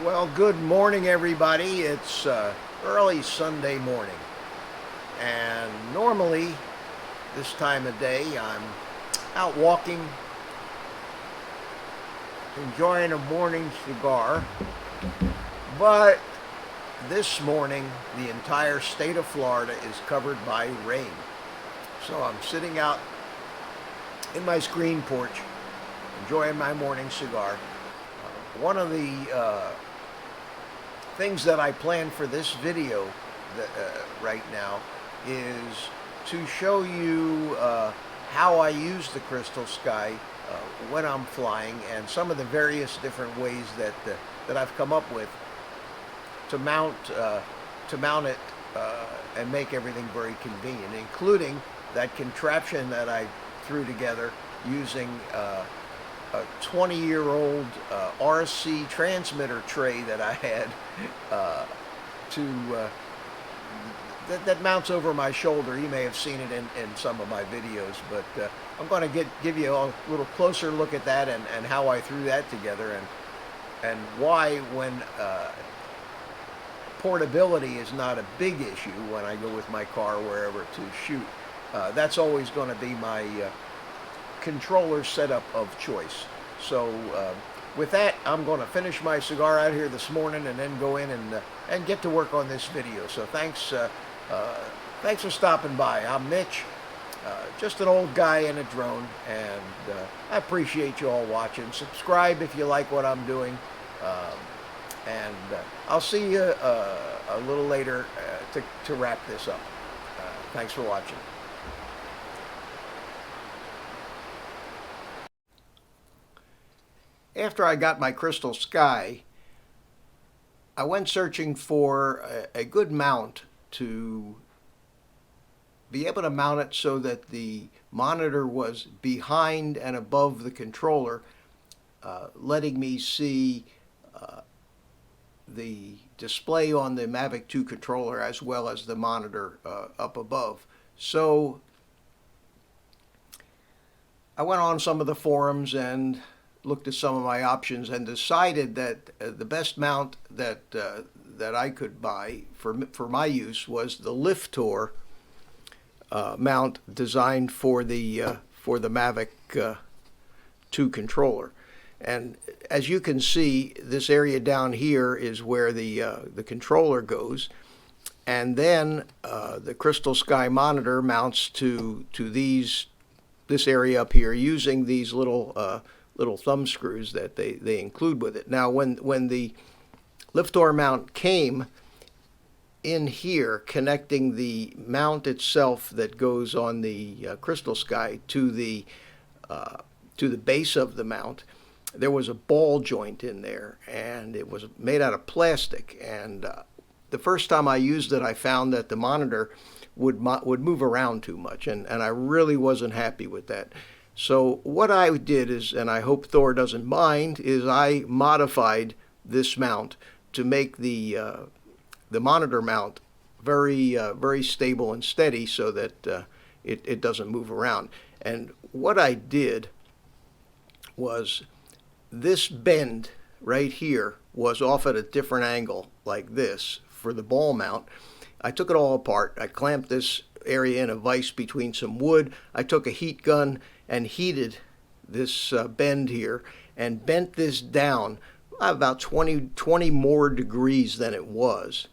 Well, good morning, everybody. It's early Sunday morning, and normally this time of day I'm out walking, enjoying a morning cigar, but this morning the entire state of Florida is covered by rain. So I'm sitting out in my screen porch enjoying my morning cigar. One of the things that I plan for this video right now is to show you how I use the Crystalsky when I'm flying, and some of the various different ways that I've come up with to mount it and make everything very convenient, including that contraption that I threw together using a 20-year-old RC transmitter tray that I had that mounts over my shoulder. You may have seen it in some of my videos, but I'm going to give you a little closer look at that and how I threw that together, and why, when portability is not a big issue when I go with my car wherever to shoot, that's always going to be my controller setup of choice. So with that, I'm going to finish my cigar out here this morning and then go in and get to work on this video. So thanks for stopping by. I'm Mitch, just an old guy in a drone, and I appreciate you all watching. Subscribe if you like what I'm doing, and I'll see you a little later to wrap this up. Thanks for watching. After I got my Crystalsky, I went searching for a good mount to be able to mount it so that the monitor was behind and above the controller, letting me see the display on the Mavic 2 controller as well as the monitor up above. So I went on some of the forums and looked at some of my options and decided that the best mount that I could buy for my use was the Liftor mount designed for the Mavic 2 controller. And as you can see, this area down here is where the controller goes, and then the Crystalsky monitor mounts to this area up here using these little thumb screws that they include with it. Now, when the Liftor mount came in here, connecting the mount itself that goes on the Crystalsky to the base of the mount, there was a ball joint in there, and it was made out of plastic. And the first time I used it, I found that the monitor would move around too much, and I really wasn't happy with that. So what I did is, and I hope Thor doesn't mind, is I modified this mount to make the monitor mount very stable and steady, so that it doesn't move around. And what I did was, this bend right here was off at a different angle, like this, for the ball mount. I took it all apart. I clamped this area in a vise between some wood. I took a heat gun and heated this bend here and bent this down about 20 more degrees than it was,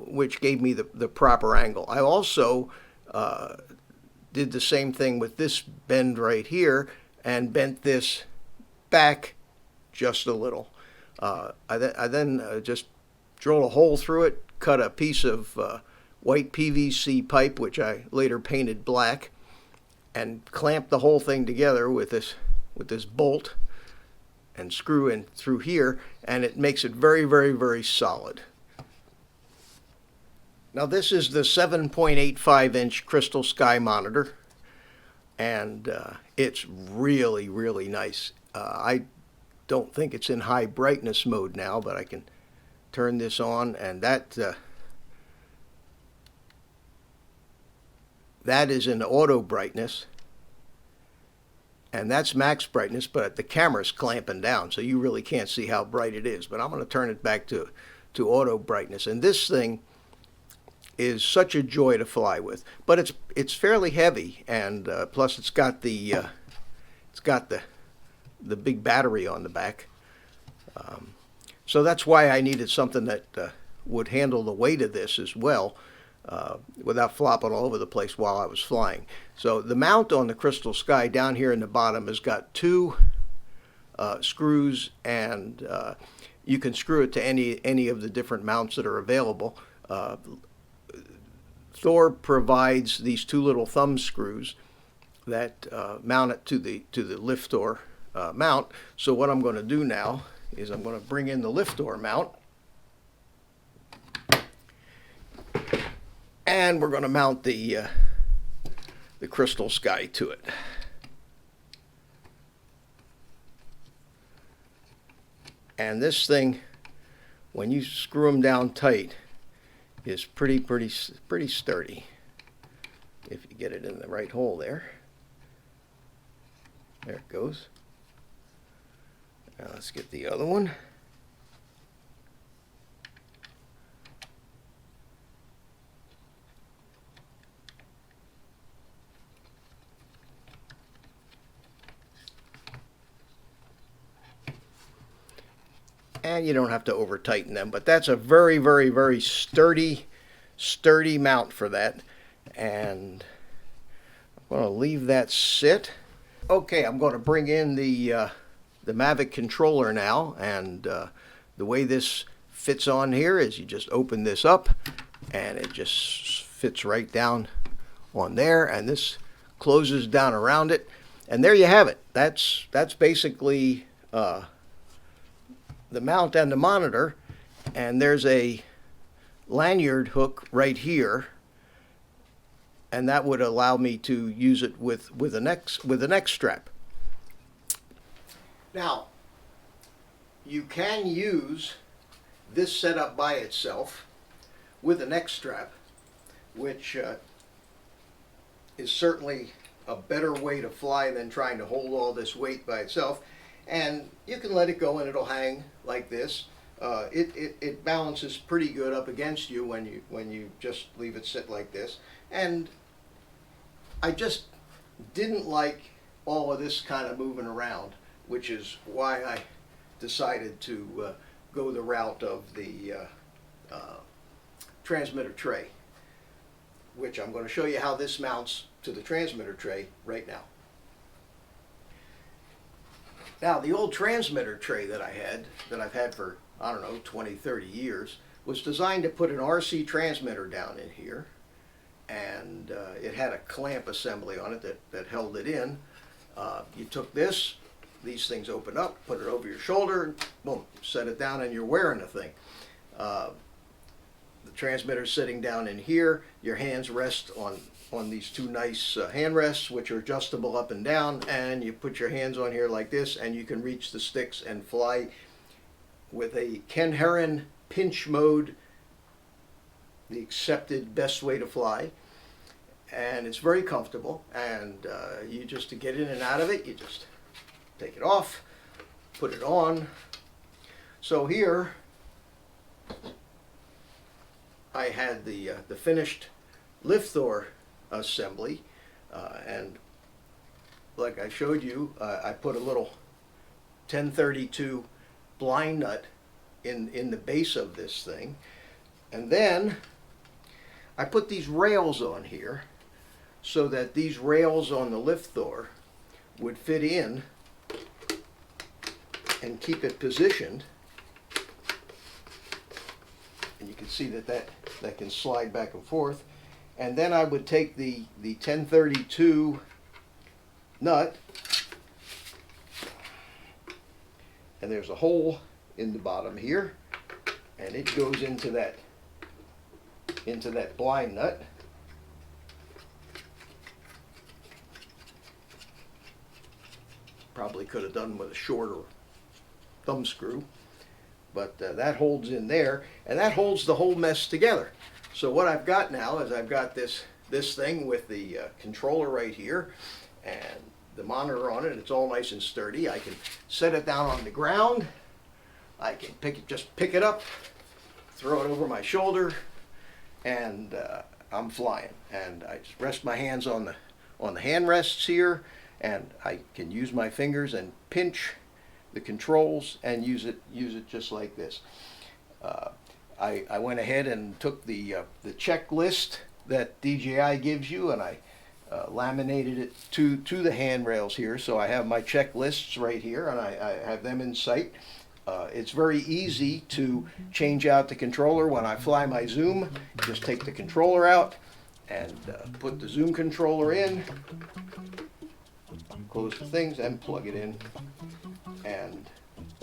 which gave me the proper angle. I also did the same thing with this bend right here and bent this back just a little. I then just drilled a hole through it, cut a piece of white PVC pipe, which I later painted black, and clamped the whole thing together with this bolt and screw in through here, and it makes it very, very, very solid. Now this is the 7.85-inch Crystalsky monitor, and it's really, really nice. I don't think it's in high brightness mode now, but I can turn this on, and that is in auto brightness, and that's max brightness, but the camera's clamping down, so you really can't see how bright it is. But I'm going to turn it back to auto brightness, and this thing is such a joy to fly with. But it's fairly heavy, and plus it's got the big battery on the back. So that's why I needed something that would handle the weight of this as well, without flopping all over the place while I was flying. So the mount on the Crystalsky down here in the bottom has got two screws, and you can screw it to any of the different mounts that are available. Thor provides these two little thumb screws that mount it to the lift-door mount. So what I'm going to do now is I'm going to bring in the lift-door mount, and we're going to mount the Crystalsky to it. And this thing, when you screw them down tight, is pretty sturdy. If you get it in the right hole there. There it goes. Now let's get the other one. And you don't have to over tighten them, but that's a very, very, very sturdy mount for that. And I'm going to leave that sit. Okay, I'm going to bring in the Mavic controller now, and the way this fits on here is you just open this up and it just fits right down on there, and this closes down around it, and there you have it. That's basically the mount and the monitor, and there's a lanyard hook right here, and that would allow me to use it with a neck strap. Now, you can use this setup by itself with a neck strap, which is certainly a better way to fly than trying to hold all this weight by itself. And you can let it go and it'll hang like this. It balances pretty good up against you when you just leave it sit like this. And I just didn't like all of this kind of moving around, which is why I decided to go the route of the transmitter tray, which I'm going to show you how this mounts to the transmitter tray right now. Now, the old transmitter tray that I've had for, I don't know, 20, 30 years, was designed to put an RC transmitter down in here, and it had a clamp assembly on it that held it in. You took these things open up, put it over your shoulder, and boom, set it down, and you're wearing the thing. The transmitter's sitting down in here. Your hands rest on these two nice hand rests, which are adjustable up and down, and you put your hands on here like this, and you can reach the sticks and fly with a Ken Heron pinch mode, the accepted best way to fly. And it's very comfortable, and you just, to get in and out of it, you just take it off, put it on. So here I had the finished lift door assembly, and like I showed you, I put a little 1032 blind nut in the base of this thing, and then I put these rails on here so that these rails on the lift door would fit in and keep it positioned. And you can see that can slide back and forth. And then I would take the 1032 nut, and there's a hole in the bottom here, and it goes into that blind nut. Probably could have done with a shorter thumb screw, but that holds in there, and that holds the whole mess together. So what I've got now is I've got this thing with the controller right here and the monitor on it. It's all nice and sturdy. I can set it down on the ground. I can just pick it up, throw it over my shoulder, and I'm flying. And I just rest my hands on the hand rests here, and I can use my fingers and pinch the controls and use it just like this. I went ahead and took the checklist that DJI gives you, and I laminated it to the handrails here. So I have my checklists right here, and I have them in sight. It's very easy to change out the controller when I fly my zoom. Just take the controller out and put the zoom controller in, close the things, and plug it in, and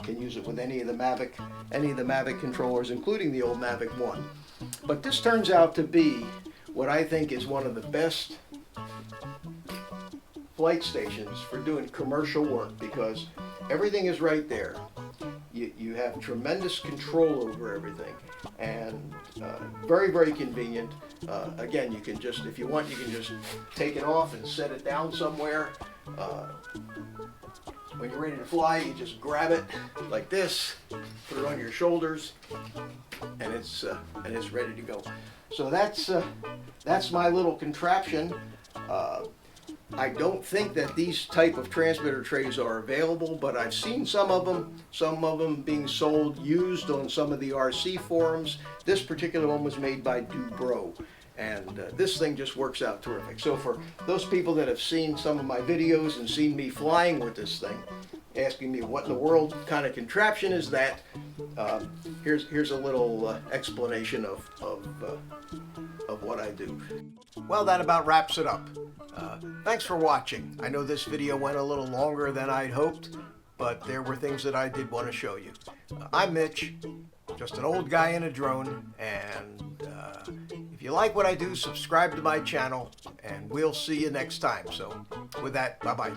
can use it with any of the Mavic controllers, including the old Mavic 1. But this turns out to be what I think is one of the best flight stations for doing commercial work, because everything is right there. You have tremendous control over everything, and very, very convenient. Again, you can just, if you want, you can just take it off and set it down somewhere. When you're ready to fly, you just grab it like this, put it on your shoulders, and it's ready to go. So that's my little contraption. I don't think that these type of transmitter trays are available, but I've seen some of them being sold used on some of the RC forums. This particular one was made by GorPro, and this thing just works out terrific. So for those people that have seen some of my videos and seen me flying with this thing, asking me what in the world kind of contraption is that, here's a little explanation of what I do. Well, that about wraps it up. Thanks for watching. I know this video went a little longer than I'd hoped, but there were things that I did want to show you. I'm Mitch, just an old guy in a drone, and if you like what I do, subscribe to my channel, and we'll see you next time. So with that, bye-bye.